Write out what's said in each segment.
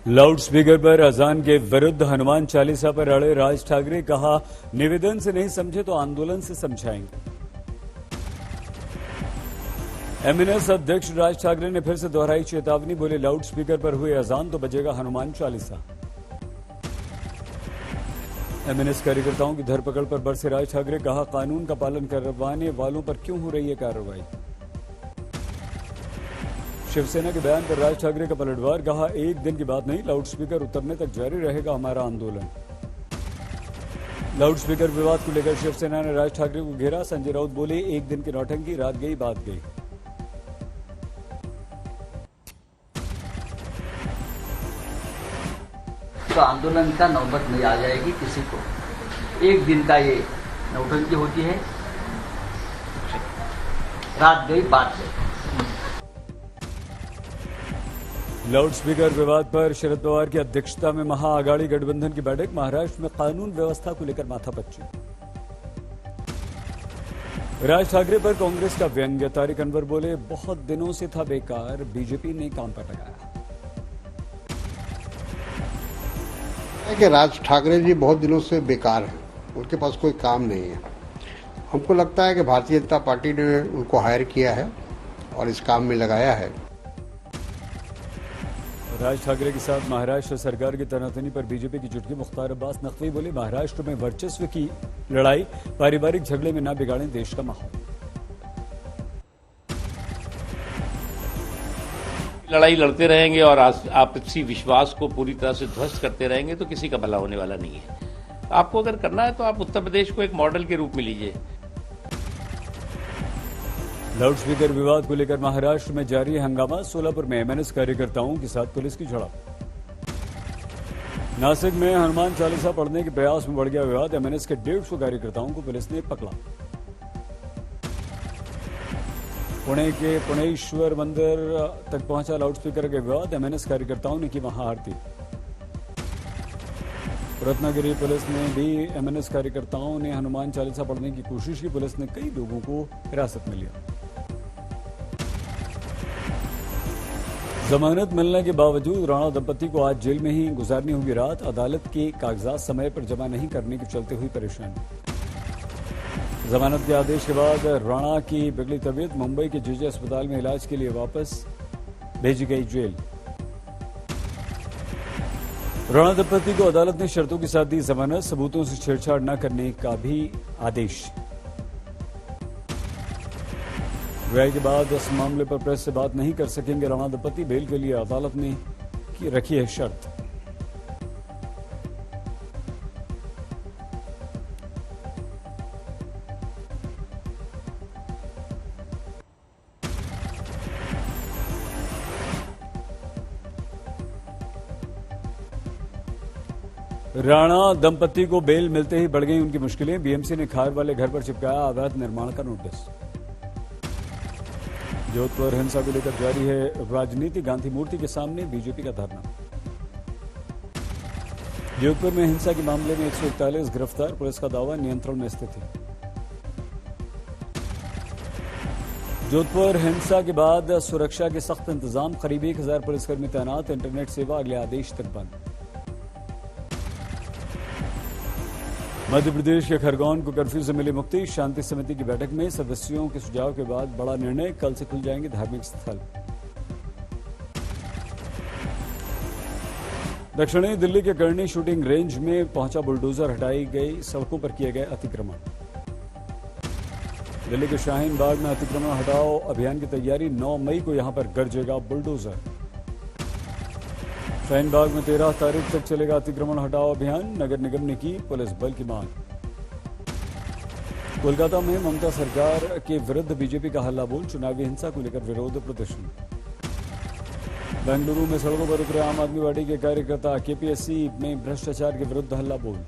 Loud speaker पर अजान के विरुद्ध हनुमान चालीसा पर अड़े राज ठाकरे, कहा निवेदन से नहीं समझे तो आंदोलन से समझाएंगे। एमएनएस अध्यक्ष राज ठाकरे ने फिर से दोहराई चेतावनी, बोले लाउड स्पीकर पर हुए अजान तो बजेगा हनुमान चालीसा। एमएनएस कार्यकर्ताओं की धरपकड़ पर बरसे राज ठाकरे, कहा कानून का पालन करवाने वालों पर क्यों हो रही है कार्रवाई। शिवसेना के बयान पर राज ठाकरे का पलटवार, कहा एक दिन की बात नहीं, लाउड स्पीकर उतरने तक जारी रहेगा हमारा आंदोलन। लाउड स्पीकर विवाद को लेकर शिवसेना ने राज ठाकरे को घेरा, संजय राउत बोले एक दिन की नौटंकी, रात गई बात गई। तो आंदोलन का नौबत नहीं आ जाएगी किसी को, एक दिन का ये नौटंकी होती है, रात गई बात गई। लाउड स्पीकर विवाद पर शरद पवार की अध्यक्षता में महाआघाड़ी गठबंधन की बैठक, महाराष्ट्र में कानून व्यवस्था को लेकर माथापच्ची। राज ठाकरे पर कांग्रेस का व्यंग्य, तारिक अनवर बोले बहुत दिनों से था बेकार, बीजेपी ने काम पर लगाया। कि राज ठाकरे जी बहुत दिनों से बेकार हैं, उनके पास कोई काम नहीं है। हमको लगता है कि भारतीय जनता पार्टी ने उनको हायर किया है और इस काम में लगाया है। राज ठाकरे के साथ महाराष्ट्र सरकार की तनातनी पर बीजेपी की चुटकी, मुख्तार अब्बास नकवी बोले महाराष्ट्र में वर्चस्व की लड़ाई, पारिवारिक झगड़े में न बिगाड़ें देश का माहौल। लड़ाई लड़ते रहेंगे और आपसी विश्वास को पूरी तरह से ध्वस्त करते रहेंगे तो किसी का भला होने वाला नहीं है। आपको अगर करना है तो आप उत्तर प्रदेश को एक मॉडल के रूप में लीजिए। लाउड स्पीकर विवाद को लेकर महाराष्ट्र में जारी हंगामा, सोलापुर में एमएनएस कार्यकर्ताओं के साथ पुलिस की झड़प। नासिक में हनुमान चालीसा पढ़ने के प्रयास में बढ़ गया विवाद, एमएनएस के 150 कार्यकर्ताओं को पुलिस ने पकड़ा। पुणे के पुणेश्वर मंदिर तक पहुंचा लाउड स्पीकर के विवाद, एमएनएस कार्यकर्ताओं ने की वहां आरती। रत्नागिरी पुलिस ने भी एमएनएस कार्यकर्ताओं ने हनुमान चालीसा पढ़ने की कोशिश की, पुलिस ने कई लोगों को हिरासत में लिया। जमानत मिलने के बावजूद राणा दंपति को आज जेल में ही गुजारनी होगी रात, अदालत के कागजात समय पर जमा नहीं करने के चलते हुई परेशानी। जमानत के आदेश के बाद राणा की बिगड़ी तबीयत, मुंबई के जेजे अस्पताल में इलाज के लिए वापस भेजी गई जेल। राणा दंपति को अदालत ने शर्तों के साथ दी जमानत, सबूतों से छेड़छाड़ न करने का भी आदेश। रिहाई के बाद इस मामले पर प्रेस से बात नहीं कर सकेंगे राणा दंपति, बेल के लिए अदालत ने रखी है शर्त। राणा दंपति को बेल मिलते ही बढ़ गई उनकी मुश्किलें, बीएमसी ने खार वाले घर पर चिपकाया अवैध निर्माण का नोटिस। जोधपुर हिंसा को लेकर जारी है राजनीति, गांधी मूर्ति के सामने बीजेपी का धरना। जोधपुर में हिंसा के मामले में 141 गिरफ्तार, पुलिस का दावा नियंत्रण में स्थिति। जोधपुर हिंसा के बाद सुरक्षा के सख्त इंतजाम, करीब 1000 पुलिसकर्मी तैनात, इंटरनेट सेवा अगले आदेश तक बंद। मध्य प्रदेश के खरगोन को कर्फ्यू से मिली मुक्ति, शांति समिति की बैठक में सदस्यों के सुझाव के बाद बड़ा निर्णय, कल से खुल जाएंगे धार्मिक स्थल। दक्षिणी दिल्ली के करनी शूटिंग रेंज में पहुंचा बुलडोजर, हटाई गई सड़कों पर किए गए अतिक्रमण। दिल्ली के शाहीन बाग में अतिक्रमण हटाओ अभियान की तैयारी, 9 मई को यहां पर गरजेगा बुलडोजर। शाहीन बाग में 13 तारीख तक चलेगा अतिक्रमण हटाओ अभियान, नगर निगम ने की पुलिस बल की मांग। कोलकाता में ममता सरकार के विरुद्ध बीजेपी का हल्ला बोल, चुनावी हिंसा को लेकर विरोध प्रदर्शन। बेंगलुरु में सड़कों पर उतरे आम आदमी पार्टी के कार्यकर्ता, केपीएससी में भ्रष्टाचार के विरुद्ध हल्ला बोल।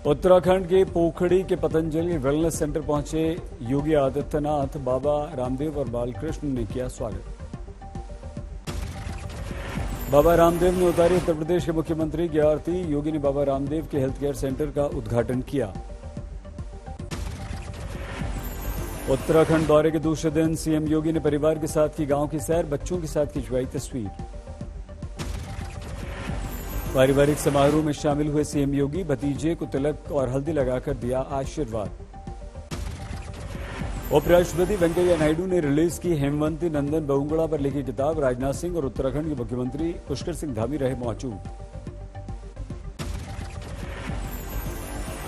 उत्तराखंड के पोखड़ी के पतंजलि वेलनेस सेंटर पहुंचे योगी आदित्यनाथ, बाबा रामदेव और बालकृष्ण ने किया स्वागत। बाबा रामदेव ने उतारी उत्तर प्रदेश के मुख्यमंत्री की आरती, योगी ने बाबा रामदेव के हेल्थ केयर सेंटर का उद्घाटन किया। उत्तराखंड दौरे के दूसरे दिन सीएम योगी ने परिवार के साथ की गांव की सैर, बच्चों के साथ खिंचवाई तस्वीर। पारिवारिक समारोह में शामिल हुए सीएम योगी, भतीजे को तिलक और हल्दी लगाकर दिया आशीर्वाद। उपराष्ट्रपति वेंकैया नायडू ने रिलीज की हेमवंती नंदन बहुगुणा पर लिखी किताब, राजनाथ सिंह और उत्तराखंड के मुख्यमंत्री पुष्कर सिंह धामी रहे मौजूद।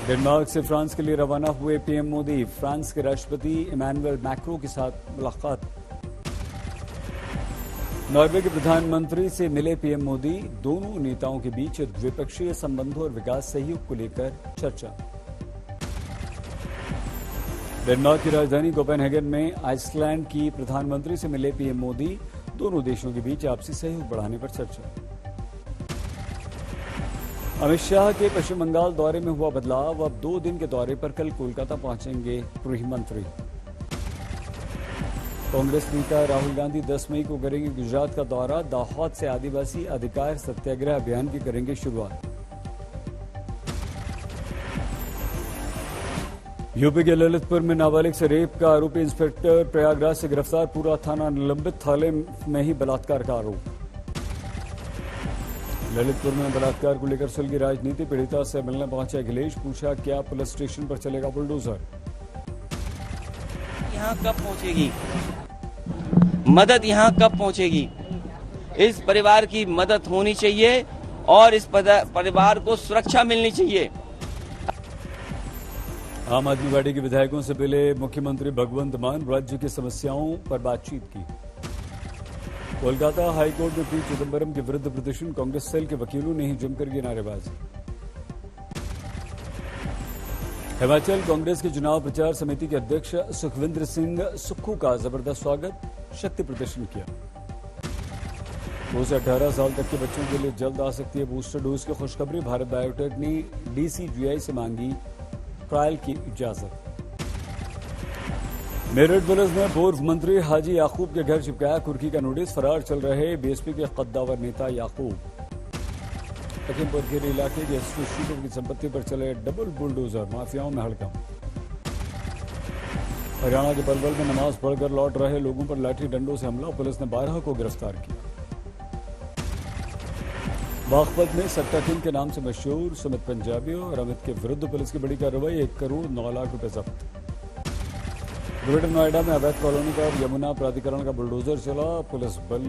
डेनमार्क से फ्रांस के लिए रवाना हुए पीएम मोदी, फ्रांस के राष्ट्रपति इमैनुअल मैक्रों के साथ मुलाकात। नॉर्वे के प्रधानमंत्री से मिले पीएम मोदी, दोनों नेताओं के बीच द्विपक्षीय संबंधों और विकास सहयोग को लेकर चर्चा। डेनमार्क की राजधानी कोपेनहेगन में आइसलैंड की प्रधानमंत्री से मिले पीएम मोदी, दोनों देशों के बीच आपसी सहयोग बढ़ाने पर चर्चा। अमित शाह के पश्चिम बंगाल दौरे में हुआ बदलाव, अब 2 दिन के दौरे पर कल कोलकाता पहुंचेंगे गृह मंत्री। कांग्रेस नेता राहुल गांधी 10 मई को करेंगे गुजरात का दौरा, दाहोद से आदिवासी अधिकार सत्याग्रह अभियान की करेंगे शुरुआत। यूपी के ललितपुर में नाबालिग से रेप का आरोपी इंस्पेक्टर प्रयागराज से गिरफ्तार, पूरा थाना निलंबित, थाने में ही बलात्कार का आरोप। ललितपुर में बलात्कार को लेकर सुलगी राजनीति, पीड़िता से मिलने पहुंचे अखिलेश, पूछा क्या पुलिस स्टेशन पर चलेगा बुलडोजर। यहाँ कब पहुंचेगी मदद, यहाँ कब पहुंचेगी? इस परिवार की मदद होनी चाहिए और इस परिवार को सुरक्षा मिलनी चाहिए। आम आदमी पार्टी के विधायकों से मिले मुख्यमंत्री भगवंत मान, राज्य की समस्याओं पर बातचीत की। कोलकाता हाईकोर्ट में पी चिदम्बरम के विरुद्ध प्रदर्शन, कांग्रेस सेल के वकीलों ने ही जमकर की नारेबाजी। हिमाचल कांग्रेस के चुनाव प्रचार समिति के अध्यक्ष सुखविंदर सिंह सुक्खू का जबरदस्त स्वागत, शक्ति प्रदर्शन किया। 2 से 18 साल तक के बच्चों के लिए जल्द आ सकती है बूस्टर डोज की खुशखबरी, भारत बायोटेक ने डीसीजीआई से मांगी ट्रायल की इजाजत। मेरठ पुलिस ने पूर्व मंत्री हाजी याकूब के घर चिपकाया कुर्की का नोटिस, फरार चल रहे बीएसपी के कद्दावर नेता याकूब। लखीमपुर खीरी इलाके के एसोसिएशन की संपत्ति पर चले डबल बुलडोजर, माफियाओं में हड़कंप। हरियाणा के पलवल में नमाज पढ़कर लौट रहे लोगों पर लाठी डंडों से हमला, पुलिस ने 12 को गिरफ्तार किया। बागपत में सट्टा किंग के नाम से मशहूर सुमित पंजाबी और अमित के विरुद्ध पुलिस की बड़ी कार्रवाई, 1 करोड़ 9 लाख रुपए जब्त। ग्रेटर नोएडा में अवैध कॉलोनी पर यमुना प्राधिकरण का बुलडोजर चला, पुलिस बल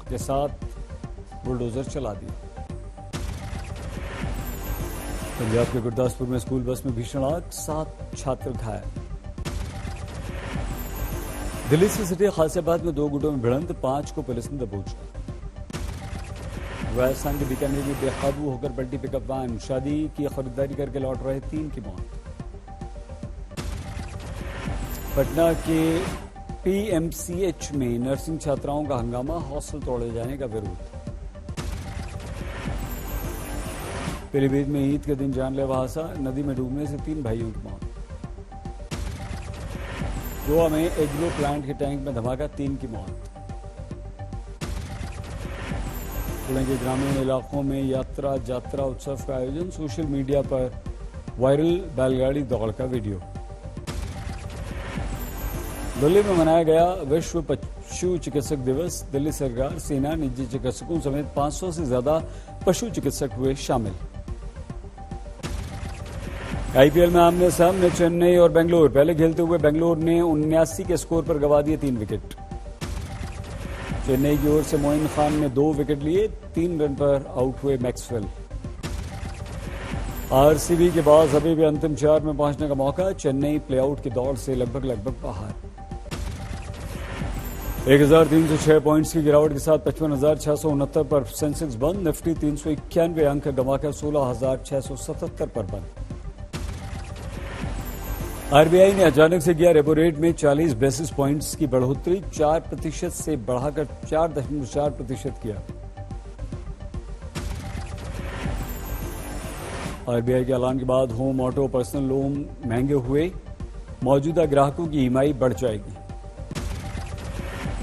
के साथ बुलडोजर चला दिया। पंजाब के गुरदासपुर में स्कूल बस में भीषण आग, 7 छात्र घायल। दिल्ली की सिटी खासियाबाद में 2 गुटों में भिड़ंत, 5 को पुलिस ने दबोचा। राजस्थान के बीकानेर में बेकाबू होकर पलटी पिकअप वैन, शादी की खरीदारी करके लौट रहे 3 की मौत। पटना के पीएमसीएच में नर्सिंग छात्राओं का हंगामा, हॉस्टल तोड़े जाने का विरोध। पीलीभीत में ईद के दिन जानलेवा हादसा, नदी में डूबने से 3 भाइयों की मौत। गोवा में एग्रो प्लांट के टैंक में धमाका, 3 की मौत। पुणे के ग्रामीण इलाकों में यात्रा जात्रा उत्सव का आयोजन, सोशल मीडिया पर वायरल बैलगाड़ी दौड़ का वीडियो। दिल्ली में मनाया गया विश्व पशु चिकित्सक दिवस, दिल्ली सरकार, सेना, निजी चिकित्सकों समेत 500 से ज्यादा पशु चिकित्सक हुए शामिल। आईपीएल में आमने सामने चेन्नई और बेंगलोर, पहले खेलते हुए बेंगलोर ने 79 के स्कोर पर गंवा दिए 3 विकेट। चेन्नई की ओर से मोइन खान ने 2 विकेट लिए, 3 रन पर आउट हुए मैक्सवेल। आरसीबी के बाद अभी भी अंतिम 4 में पहुंचने का मौका, चेन्नई प्लेआउट की दौड़ से लगभग बाहर। 1306 पॉइंट्स की गिरावट के साथ 55,669 पर सेंसेक्स बंद, निफ्टी 391 अंक गंवाकर 16,677 पर बंद। आरबीआई ने अचानक से किया रेपो रेट में 40 बेसिस पॉइंट्स की बढ़ोतरी, 4% से बढ़ाकर 4.4% किया। आरबीआई के ऐलान के बाद होम, ऑटो, पर्सनल लोन महंगे हुए, मौजूदा ग्राहकों की ईएमआई बढ़ जाएगी।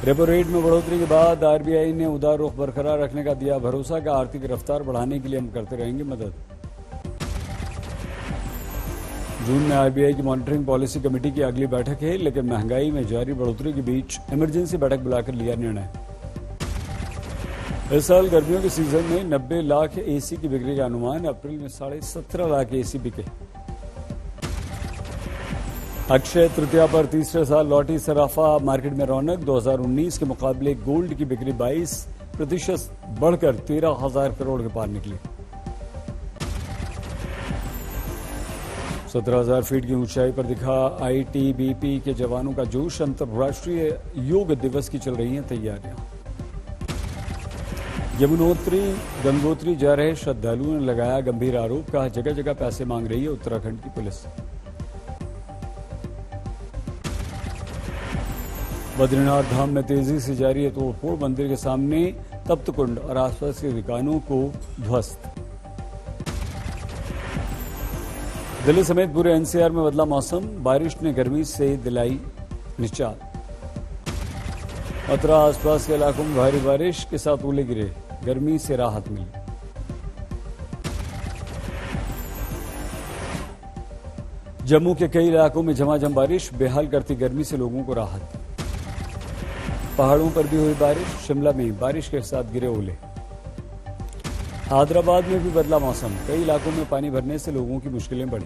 रेपो रेट में बढ़ोतरी के बाद आरबीआई ने उदार रुख बरकरार रखने का दिया भरोसा कि आर्थिक रफ्तार बढ़ाने के लिए हम करते रहेंगे मदद। जून में आरबीआई की मॉनिटरिंग पॉलिसी कमेटी की अगली बैठक है, लेकिन महंगाई में जारी बढ़ोतरी के बीच इमरजेंसी बैठक बुलाकर लिया निर्णय। इस साल गर्मियों के सीजन में 90 लाख एसी की बिक्री का अनुमान, अप्रैल में 17.5 लाख एसी बिके। अक्षय तृतीया पर तीसरे साल लौटी सराफा मार्केट में रौनक, 2019 के मुकाबले गोल्ड की बिक्री 22% बढ़कर 13,000 करोड़ के पार निकली। 17,000 फीट की ऊंचाई पर दिखा आईटीबीपी के जवानों का जोश, अंतर्राष्ट्रीय योग दिवस की चल रही हैं तैयारियां। यमुनोत्री गंगोत्री जा रहे श्रद्धालुओं ने लगाया गंभीर आरोप, कहा जगह जगह पैसे मांग रही है उत्तराखंड की पुलिस। बद्रीनाथ धाम में तेजी से जारी है तोड़फोड़, मंदिर के सामने तप्त कुंड और आसपास की दुकानों को ध्वस्त। दिल्ली समेत पूरे एनसीआर में बदला मौसम, बारिश ने गर्मी से दिलाई निजात। मथुरा आसपास के इलाकों में भारी बारिश के साथ ओले गिरे, गर्मी से राहत मिली। जम्मू के कई इलाकों में झमाझम बारिश, बेहाल करती गर्मी से लोगों को राहत। पहाड़ों पर भी हुई बारिश, शिमला में बारिश के साथ गिरे ओले। हैदराबाद में भी बदला मौसम, कई इलाकों में पानी भरने से लोगों की मुश्किलें बढ़ी।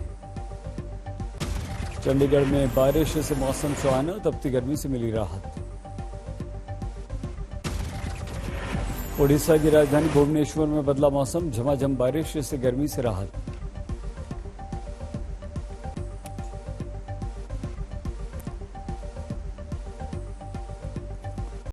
चंडीगढ़ में बारिश से मौसम सुहाना, तपती गर्मी से मिली राहत। ओडिशा की राजधानी भुवनेश्वर में बदला मौसम, झमाझम बारिश से गर्मी से राहत।